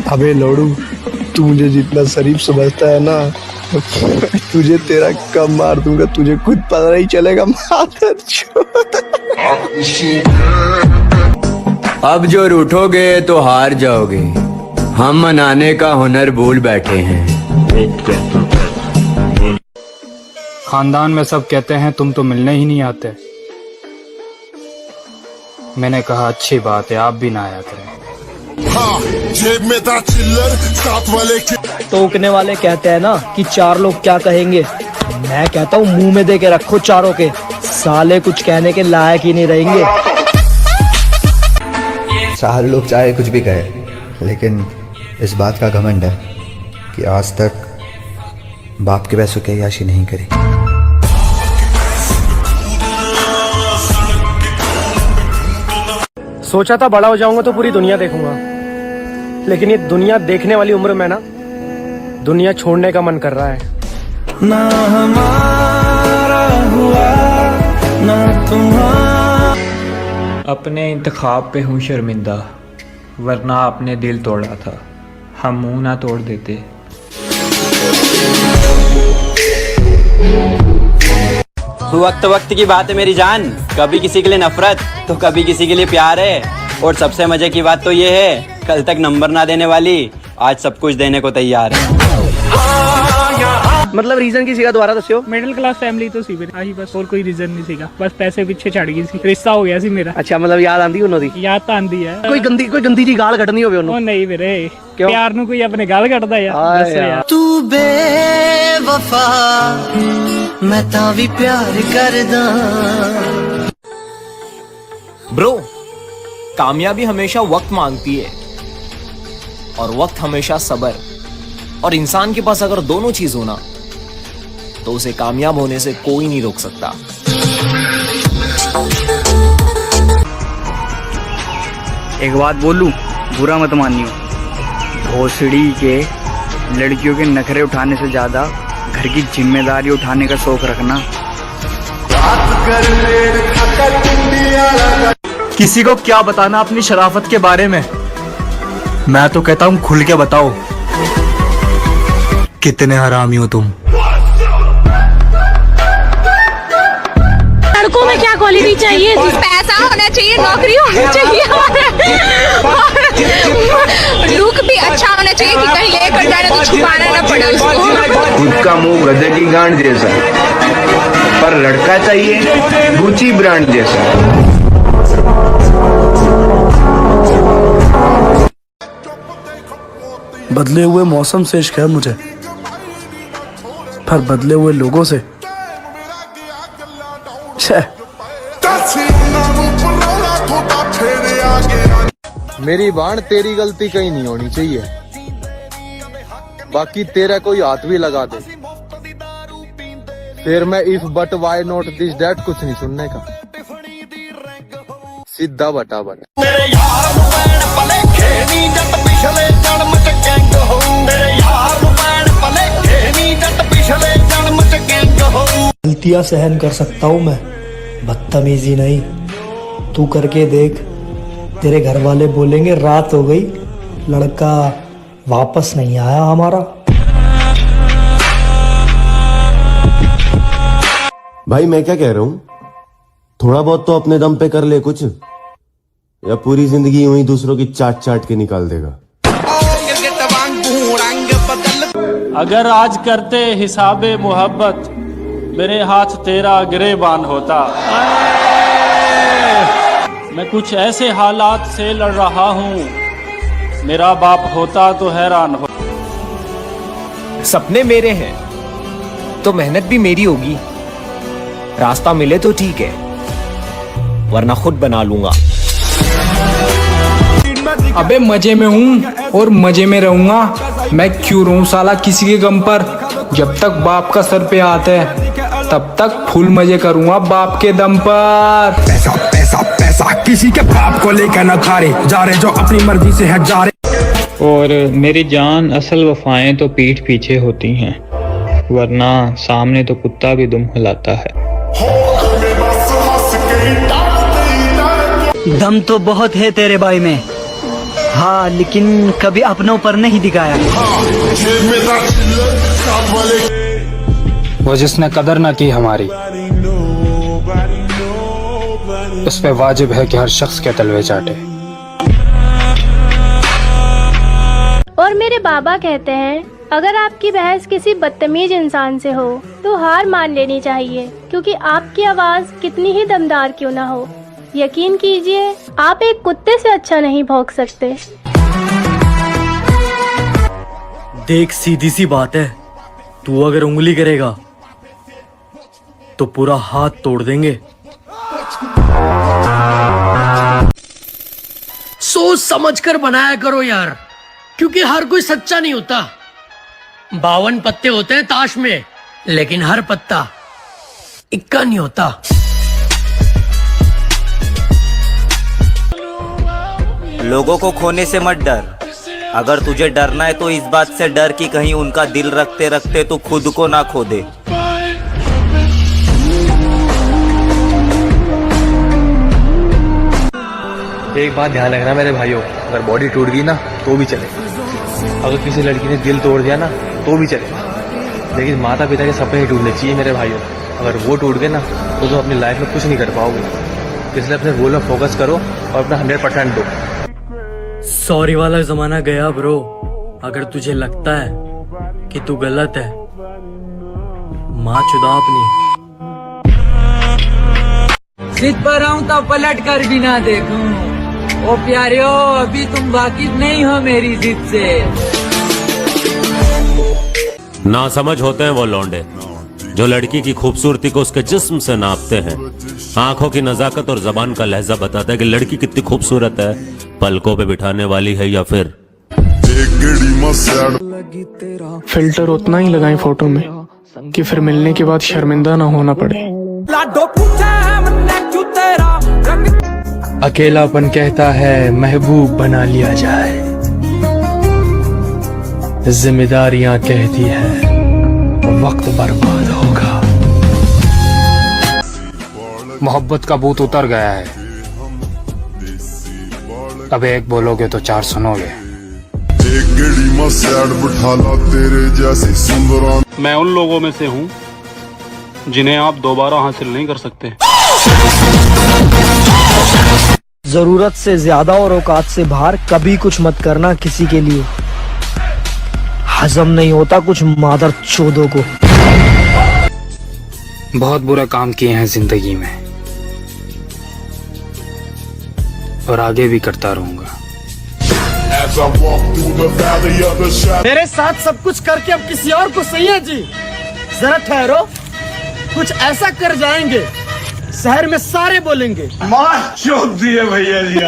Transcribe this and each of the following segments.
अबे लोड़ू, तू मुझे जितना शरीफ समझता है ना, तुझे तेरा कम मार दूंगा, तुझे खुद पता नहीं चलेगा। अब जो रूठोगे तो हार जाओगे, हम मनाने का हुनर भूल बैठे हैं। खानदान में सब कहते हैं तुम तो मिलने ही नहीं आते। मैंने कहा अच्छी बात है, आप भी ना आया करें। हाँ, जेब में था चिल्लर, साथ वाले टोकने वाले कहते हैं ना कि चार लोग क्या कहेंगे, मैं कहता हूँ मुंह में दे के रखो चारों के, साले कुछ कहने के लायक ही नहीं रहेंगे। सारे लोग चाहे कुछ भी कहे, लेकिन इस बात का घमंड है कि आज तक बाप के पैसों की अय्याशी नहीं करी। सोचा था बड़ा हो जाऊंगा तो पूरी दुनिया देखूंगा, लेकिन ये दुनिया देखने वाली उम्र में ना दुनिया छोड़ने का मन कर रहा है। ना हमारा हुआ ना तुम्हारा। अपने इंतखाब पे हूँ शर्मिंदा, वरना आपने दिल तोड़ा था, हम मुंह ना तोड़ देते। वक्त वक्त की बात है मेरी जान, कभी किसी के लिए नफरत तो कभी किसी के लिए प्यार है। और सबसे मजे की बात तो ये है, कल तक नंबर ना देने वाली आज सब कुछ देने को तैयार है। मतलब रीजन किसी का दोबारा दस्यो। मिडिल क्लास फैमिली तो सी ही बस, और कोई रीजन नहीं सीगा, बस पैसे पीछे छड़ गई सी, रिश्ता हो गया सी मेरा। अच्छा, मतलब याद आंदी उन्होंने दी? याद तो आंदी है। कोई गंदी जी गाल कटनी होवे उन्होंने? ओ नहीं वीरे, क्यों? प्यार नु कोई अपने गाल कटदा यार। तू बेवफा मैं तावी प्यार करदा। ब्रो, कामयाबी हमेशा वक्त मांगती है और वक्त हमेशा सब्र, और इंसान के पास अगर दोनों चीज हो ना तो उसे कामयाब होने से कोई नहीं रोक सकता। एक बात बोलूं, बुरा मत मानियो, भोसड़ी के लड़कियों के नखरे उठाने से ज्यादा घर की जिम्मेदारी उठाने का शौक रखना। किसी को क्या बताना अपनी शराफत के बारे में, मैं तो कहता हूँ खुल के बताओ, कितने हरामी हो तुम। लड़कों में क्या क्वालिटी चाहिए? पैसा होना चाहिए, नौकरी होनी चाहिए, लुक भी अच्छा होना चाहिए कि कहीं लेकर जाना तो छुपाना ना पड़े उसको। खुद का मुंह गधे की गांड जैसा, पर लड़का चाहिए गुची ब्रांड जैसा। बदले हुए मौसम से इश्क है मुझे, पर बदले हुए लोगों से मेरी बाण तेरी गलती कहीं नहीं होनी चाहिए, बाकी तेरा कोई हाथ भी लगा दे फिर मैं if but why not this that कुछ नहीं सुनने का, सीधा बटा बट। गलतियां सहन कर सकता हूँ मैं, बदतमीजी नहीं। तू करके देख, तेरे घर वाले बोलेंगे रात हो गई, लड़का वापस नहीं आया हमारा। भाई मैं क्या कह रहा हूँ, थोड़ा बहुत तो अपने दम पे कर ले कुछ, या पूरी जिंदगी यूं ही दूसरों की चाट चाट के निकाल देगा। अगर आज करते हिसाबे मोहब्बत, मेरे हाथ तेरा गिरेबान होता। मैं कुछ ऐसे हालात से लड़ रहा हूँ, मेरा बाप होता तो हैरान हो। सपने मेरे हैं तो मेहनत भी मेरी होगी, रास्ता मिले तो ठीक है, वरना खुद बना लूंगा। अबे मजे में हूँ और मजे में रहूंगा, मैं क्यों रहूं साला किसी के गम पर। जब तक बाप का सर पे हाथ है तब तक फुल मजे करूंगा बाप के दम पर। पैसा पैसा पैसा किसी के बाप को लेकर न खारे जा रहे जो अपनी मर्जी से है जा रहे। और मेरी जान, असल वफाएं तो पीठ पीछे होती हैं, वरना सामने तो कुत्ता भी दुम हिलाता है। दम तो बहुत है तेरे भाई में, हाँ, लेकिन कभी अपनों पर नहीं दिखाया। जेब में था चिल्लर साथ वाले वो जिसने कदर न की हमारी, उस पे वाजिब है कि हर शख्स के तलवे चाटे। और मेरे बाबा कहते हैं, अगर आपकी बहस किसी बदतमीज इंसान से हो तो हार मान लेनी चाहिए, क्योंकि आपकी आवाज कितनी ही दमदार क्यों ना हो, यकीन कीजिए आप एक कुत्ते से अच्छा नहीं भौंक सकते। देख, सीधी सी बात है, तू अगर उंगली करेगा तो पूरा हाथ तोड़ देंगे। सोच समझ कर बनाया करो यार, क्योंकि हर कोई सच्चा नहीं होता। 52 पत्ते होते हैं ताश में, लेकिन हर पत्ता इक्का नहीं होता। लोगों को खोने से मत डर। अगर तुझे डरना है तो इस बात से डर कि कहीं उनका दिल रखते रखते तू खुद को ना खो दे। एक बात ध्यान रखना मेरे भाइयों, अगर बॉडी टूट गई ना तो भी चले, अगर किसी लड़की ने दिल तोड़ दिया ना तो भी चले, लेकिन माता पिता के सपने ही टूटने चाहिए मेरे भाइयों। अगर वो टूट गए ना तो तुम अपनी लाइफ में कुछ नहीं कर पाओगे, इसलिए अपने गोल में फोकस करो और अपना 100% दो। सॉरी वाला जमाना गया ब्रो। अगर तुझे लगता है कि तू गलत है, माँ चुदा अपनी। जिद पर आऊं तो पलट कर भी ना देखूं। ओ प्यारियो, अभी तुम वाकिफ नहीं हो मेरी जिद से। ना समझ होते हैं वो लौंडे जो लड़की की खूबसूरती को उसके जिस्म से नापते हैं। आंखों की नजाकत और जबान का लहजा बताता है कि लड़की कितनी खूबसूरत है, पलकों पे बिठाने वाली है या फिर। फिल्टर उतना ही लगाएं फोटो में कि फिर मिलने के बाद शर्मिंदा ना होना पड़े। अकेलापन कहता है महबूब बना लिया जाए, जिम्मेदारियां कहती है वक्त बर्बाद होगा। मोहब्बत का भूत उतर गया है, अब एक बोलोगे तो 4 सुनोगे। मैं उन लोगों में से हूँ जिन्हें आप दोबारा हासिल नहीं कर सकते। जरूरत से ज्यादा और औकात से बाहर कभी कुछ मत करना किसी के लिए। हजम नहीं होता कुछ मादर चोदों को। बहुत बुरे काम किए हैं जिंदगी में और आगे भी करता रहूंगा। मेरे साथ सब कुछ करके अब किसी और को सही है जी। जरा ठहरो, कुछ ऐसा कर जाएंगे शहर में सारे बोलेंगे मार चोद दिए भैया जी।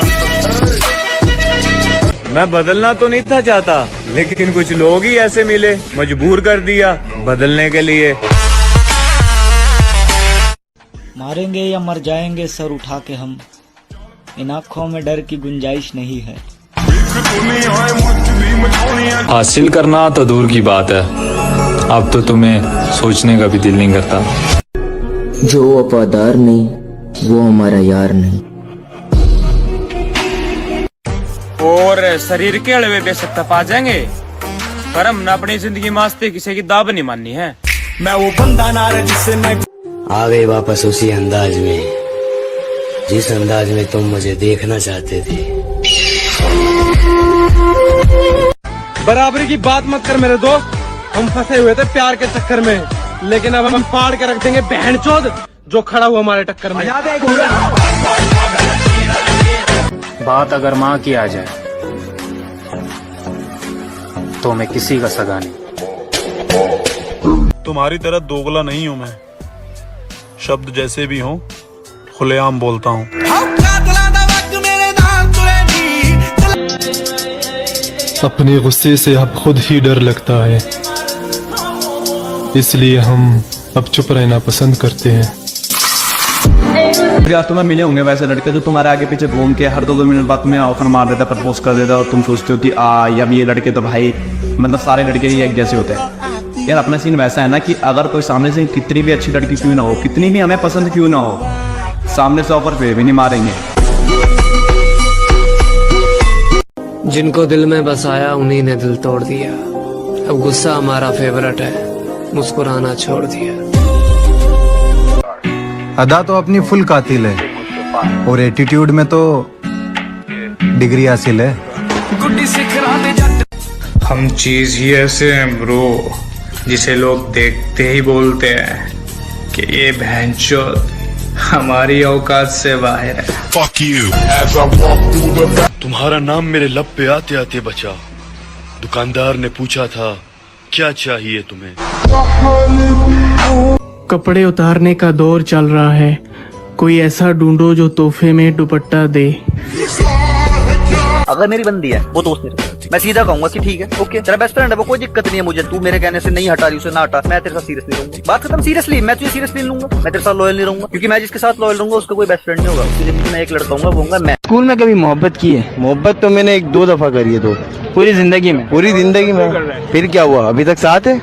मैं बदलना तो नहीं था चाहता, लेकिन कुछ लोग ही ऐसे मिले, मजबूर कर दिया बदलने के लिए। मारेंगे या मर जाएंगे सर उठा के हम, इन आँखों में डर की गुंजाइश नहीं है। हासिल करना तो दूर की बात है, अब तो तुम्हें सोचने का भी दिल नहीं करता। जो वफादार नहीं वो हमारा यार नहीं। और शरीर के अड़वे बेशक तपा जाएंगे, पर हम न अपनी जिंदगी मास्ते किसी की दाब नहीं माननी है। मैं वो बंदा ना रहा जिससे मैं आ गए वापस उसी अंदाज में जिस अंदाज में तुम मुझे देखना चाहते थे। बराबरी की बात मत कर मेरे दोस्त, हम फंसे हुए थे प्यार के चक्कर में, लेकिन अब हम फाड़ के रख देंगे बहनचोद जो खड़ा हुआ हमारे टक्कर में। बात अगर माँ की आ जाए तो मैं किसी का सगा नहीं। तुम्हारी तरह दोगला नहीं हूँ मैं, शब्द जैसे भी हों खुलेआम बोलता हूँ। अपने गुस्से से अब खुद ही डर लगता है, इसलिए हम अब चुप रहना पसंद करते हैं। आज तुम्हें मिले होंगे वैसे लड़के जो तुम्हारे आगे पीछे घूम के हर 2 मिनट बाद तुम्हें ऑफर मार देता, प्रपोज कर देता, और तुम सोचते हो कि यार ये लड़के तो भाई मतलब सारे लड़के ही एक जैसे होते हैं। यार अपना सीन वैसा है ना कि अगर कोई सामने से कितनी भी अच्छी लड़की क्यों ना हो, कितनी भी हमें पसंद क्यों ना हो, सामने से ऑफर पे भी नहीं मारेंगे। जिनको दिल में बसाया उन्हीं ने दिल तोड़ दिया। अब गुस्सा हमारा फेवरेट है, मुस्कुराना छोड़ दिया। अदा तो अपनी फुल कातिल है और एटीट्यूड में तो डिग्री हासिल है। हम चीज ही ऐसे हैं ब्रो, जिसे लोग देखते ही बोलते हैं कि ये भैंचोद हमारी औकात से बाहर है। Fuck you. As I walk through the तुम्हारा नाम मेरे लब पे आते आते बचा। दुकानदार ने पूछा था क्या चाहिए तुम्हें। कपड़े उतारने का दौर चल रहा है, कोई ऐसा ढूंढो जो तोहफे में दुपट्टा दे। अगर मेरी बंदी है वो दोस्त मेरा, मैं सीधा कहूंगा कि ठीक है ओके तेरा बेस्ट फ्रेंड है वो, कोई दिक्कत नहीं है मुझे, तू मेरे कहने से नहीं हटा रही उसे ना हटा, मैं तेरे साथ सीरियसली रहूंगा। बात खत्म, सीरियसली मैं तुझे सीरियसली लूंगा, मैं तेरे साथ लॉयल नहीं रहूंगा, क्योंकि मैं जिसके साथ लॉयल रहूंगा उसका कोई बेस्ट फ्रेंड नहीं होगा। उसकी जिंदगी में एक लड़का होगा वो होगा मैं। स्कूल में कभी मोहब्बत की है? मोहब्बत तो मैंने 1-2 दफा करी है। तो पूरी जिंदगी में? पूरी जिंदगी में। फिर क्या हुआ, अभी तक साथ है?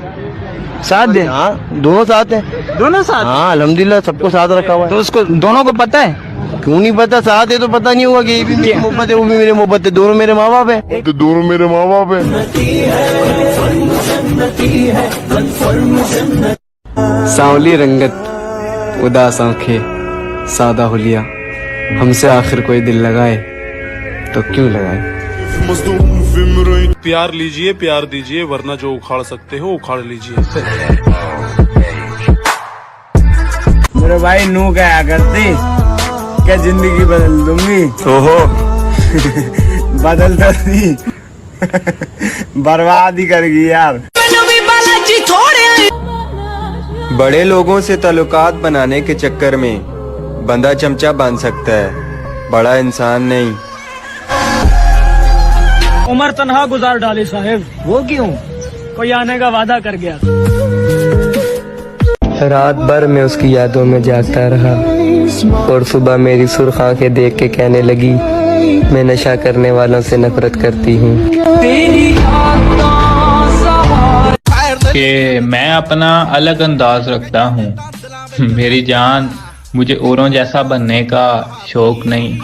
साथ दे? हाँ दोनों साथ है। दोनों साथ? हाँ अल्हम्दुलिल्लाह सबको साथ रखा हुआ है। तो उसको दोनों को पता है? क्यों नहीं पता, साथ है तो पता नहीं होगा कि ये भी मेरी मोहब्बत है वो भी मेरी मोहब्बत है, दोनों मेरे माँ बाप है। तो दोनों मेरे माँ बाप है। सांवली रंगत, उदास आंखें, सादा हुलिया, हमसे आखिर कोई दिल लगाए तो क्यों लगाए। प्यार लीजिए प्यार दीजिए, वरना जो उखाड़ सकते हो उखाड़ लीजिए। मेरे भाई नू क्या करती, क्या जिंदगी बदल दूंगी। ओहो बदल तो दी बर्बाद ही करेगी यार। बड़े लोगों से ताल्लुकात बनाने के चक्कर में बंदा चमचा बांध सकता है, बड़ा इंसान नहीं। उम्र तनहा गुजार डाली साहब। वो क्यों? कोई आने का वादा कर गया। रात भर मैं उसकी यादों में जागता रहा और सुबह मेरी सुर्ख आंखें देख के कहने लगी मैं नशा करने वालों से नफरत करती हूँ। कि मैं अपना अलग अंदाज रखता हूँ, मेरी जान मुझे औरों जैसा बनने का शौक नहीं।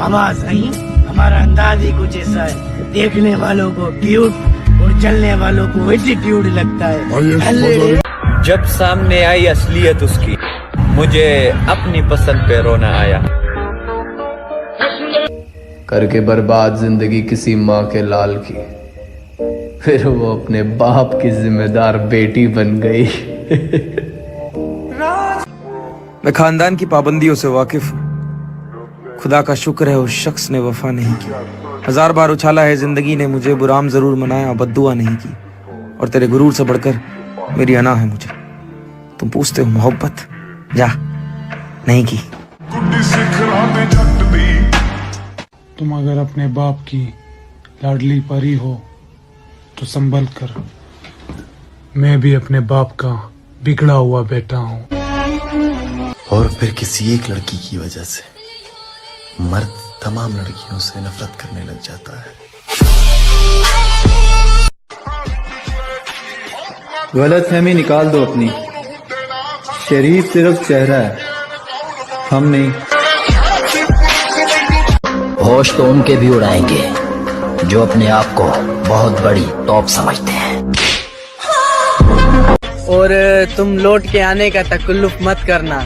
आवाज नहीं, हमारा अंदाज ही कुछ ऐसा है, देखने वालों को क्यूट और चलने वालों को एटीट्यूड लगता है। जब सामने आई असलियत उसकी, मुझे अपनी पसंद पे रोना आया। करके बर्बाद जिंदगी किसी माँ के लाल की, फिर वो अपने बाप की जिम्मेदार बेटी बन गई। मैं खानदान की पाबंदियों से वाकिफ हूँ। खुदा का शुक्र है उस शख्स ने वफा नहीं की। 1000 बार उछाला है जिंदगी ने मुझे, बुराम जरूर मनाया बद्दुआ नहीं की। और तेरे गुरूर से बढ़कर मेरी अना है मुझे। तुम पूछते हो मोहब्बत, जा नहीं की। तुम अगर अपने बाप की लाडली परी हो तो संभल कर, मैं भी अपने बाप का बिगड़ा हुआ बेटा हूँ। और फिर किसी एक लड़की की वजह से मर्द तमाम लड़कियों से नफरत करने लग जाता है। गलतफहमी निकाल दो अपनी, शरीफ सिर्फ चेहरा है, हम नहीं। होश तो उनके भी उड़ाएंगे जो अपने आप को बहुत बड़ी टॉप समझते हैं। और तुम लौट के आने का तकल्लुफ मत करना,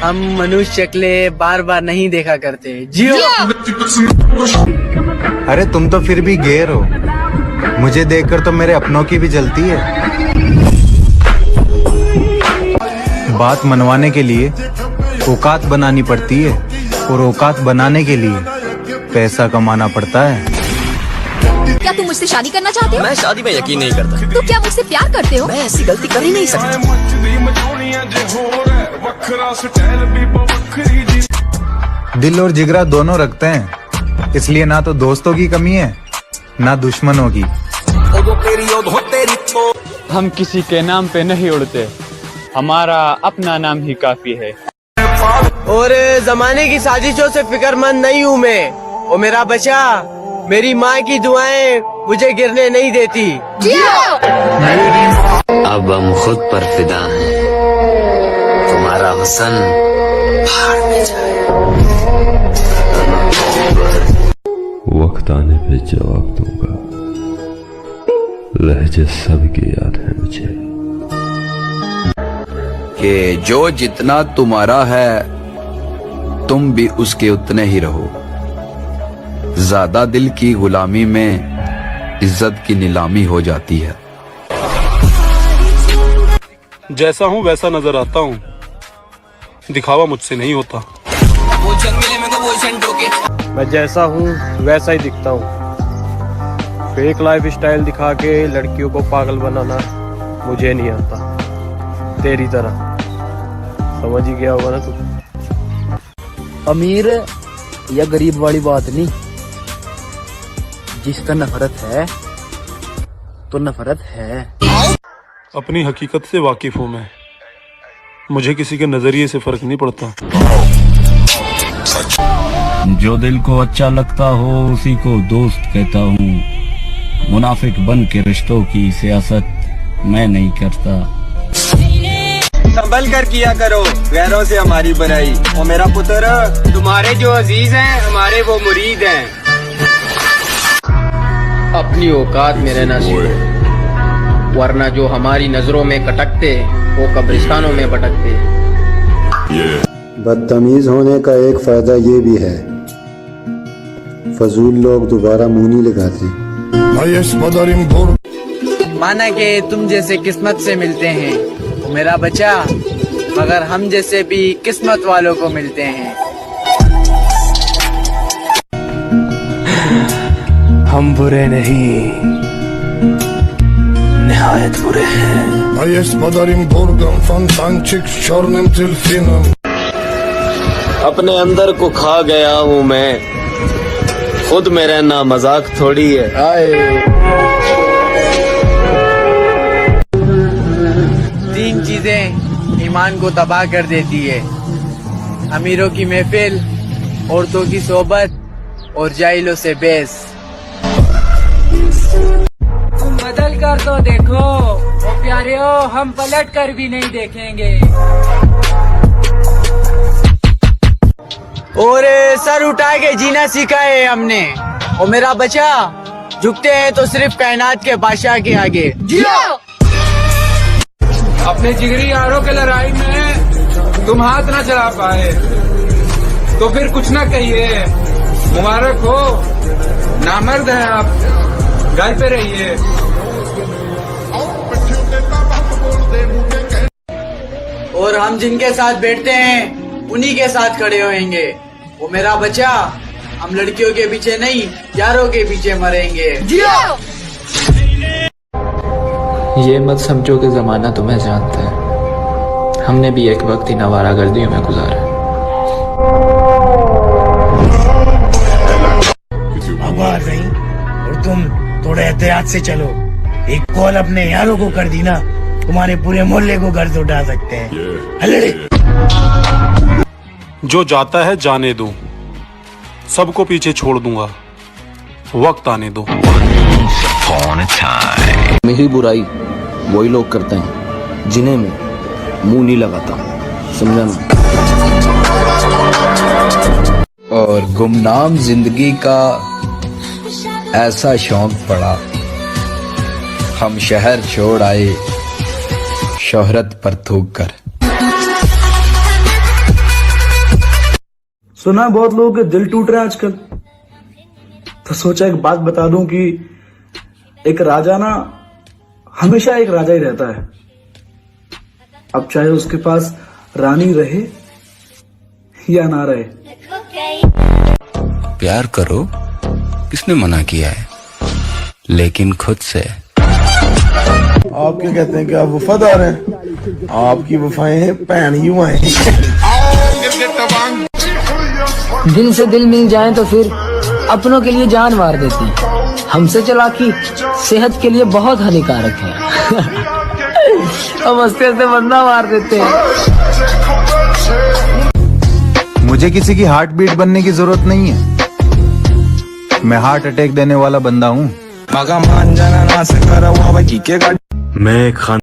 हम मनुष्य शक्लें बार बार नहीं देखा करते। जियो। अरे तुम तो फिर भी गैर हो, मुझे देखकर तो मेरे अपनों की भी जलती है। बात मनवाने के लिए औकात बनानी पड़ती है और औकात बनाने के लिए पैसा कमाना पड़ता है। क्या तुम मुझसे शादी करना चाहते हो? मैं शादी में यकीन नहीं करता। तो क्या मुझसे प्यार करते हो? मैं ऐसी गलती कर ही नहीं सकता। दिल और जिगरा दोनों रखते हैं, इसलिए ना तो दोस्तों की कमी है ना दुश्मनों की। हम किसी के नाम पे नहीं उड़ते, हमारा अपना नाम ही काफी है। और जमाने की साजिशों से फिक्रमंद नहीं हूँ मैं, ओ मेरा बच्चा, मेरी माँ की दुआएं मुझे गिरने नहीं देती। अब हम खुद पर फिदा हैं, तुम्हारा हुस्न भाड़ में जाए। वक्त आने पे जवाब दूंगा। लहजे सबकी याद है मुझे कि जो जितना तुम्हारा है तुम भी उसके उतने ही रहो। ज्यादा दिल की गुलामी में इज्जत की नीलामी हो जाती है। जैसा हूँ वैसा नजर आता हूँ, दिखावा मुझसे नहीं होता। मैं जैसा हूँ वैसा ही दिखता हूँ। फेक लाइफ स्टाइल दिखा के लड़कियों को पागल बनाना मुझे नहीं आता, तेरी तरह। समझ ही गया होगा ना तू। अमीर या गरीब वाली बात नहीं, जिसका नफरत है तो नफरत है। अपनी हकीकत से वाकिफ हूँ मुझे किसी के नजरिए से फर्क नहीं पड़ता। जो दिल को अच्छा लगता हो उसी को दोस्त कहता हूँ। मुनाफिक बन के रिश्तों की सियासत मैं नहीं करता। संभल कर किया करो गैरों से हमारी बनाई। ओ मेरा पुत्र, तुम्हारे जो अजीज हैं हमारे वो मुरीद हैं। अपनी औकात में रहना सीखो, वरना जो हमारी नजरों में कटकते वो कब्रिस्तानों में भटकते। बदतमीज होने का एक फायदा ये भी है, फजूल लोग दोबारा मुंह नहीं लगाते। माना कि तुम जैसे किस्मत से मिलते हैं तो मेरा बच्चा, मगर हम जैसे भी किस्मत वालों को मिलते हैं। हम बुरे नहीं, निहायत बुरे हैं। अपने अंदर को खा गया हूँ मैं, खुद में रहना मजाक थोड़ी है। तीन चीजें ईमान को तबाह कर देती है: अमीरों की महफिल, औरतों की सोबत और जाहिलों से बेस। तुम बदल कर तो देखो ओ प्यारियो, हम पलट कर भी नहीं देखेंगे। और सर उठा के जीना सीखा है हमने। और मेरा बच्चा, झुकते हैं तो सिर्फ कायनात के बादशाह के आगे। अपने जिगरी यारों के लड़ाई में तुम हाथ ना चला पाए तो फिर कुछ ना कहिए। मुबारक हो, नामर्द है आप, घर पे रहिए। और हम जिनके साथ बैठते हैं उन्हीं के साथ खड़े होंगे। वो मेरा बच्चा, हम लड़कियों के पीछे नहीं यारों के पीछे मरेंगे। ये मत समझो कि जमाना तुम्हें जानता है, हमने भी एक वक्त इन आवारागर्दियों में गुजारा। अब आ गई और तुम थोड़े एहतियात से चलो। एक कॉल अपने यारों को कर दी ना, तुम्हारे पूरे मोहल्ले को घर से उठा सकते हैं। जो जाता है जाने दो, सबको पीछे छोड़ दूंगा, वक्त आने दो। मेरी बुराई वही लोग करते हैं जिन्हें मैं मुंह नहीं लगाता, समझा ना। और गुमनाम जिंदगी का ऐसा शौक पड़ा, हम शहर छोड़ आए शोहरत पर थूक कर। सुना है बहुत लोगों के दिल टूट रहे हैं आजकल, तो सोचा एक बात बता दूं कि एक राजा ना हमेशा एक राजा ही रहता है। अब चाहे उसके पास रानी रहे या ना रहे। प्यार करो, किसने मना किया है, लेकिन खुद से। आप क्या कहते हैं कि आप वफादार हैं? आपकी वफाएं हैं पैन युवा हैं। दिल से दिल मिल जाए तो फिर अपनों के लिए जान मार देती। हमसे चालाकी सेहत के लिए बहुत हानिकारक है। हम हंसते हंसते बंदा मार देते हैं। मुझे किसी की हार्ट बीट बनने की जरूरत नहीं है, मैं हार्ट अटैक देने वाला बंदा हूँ। मैं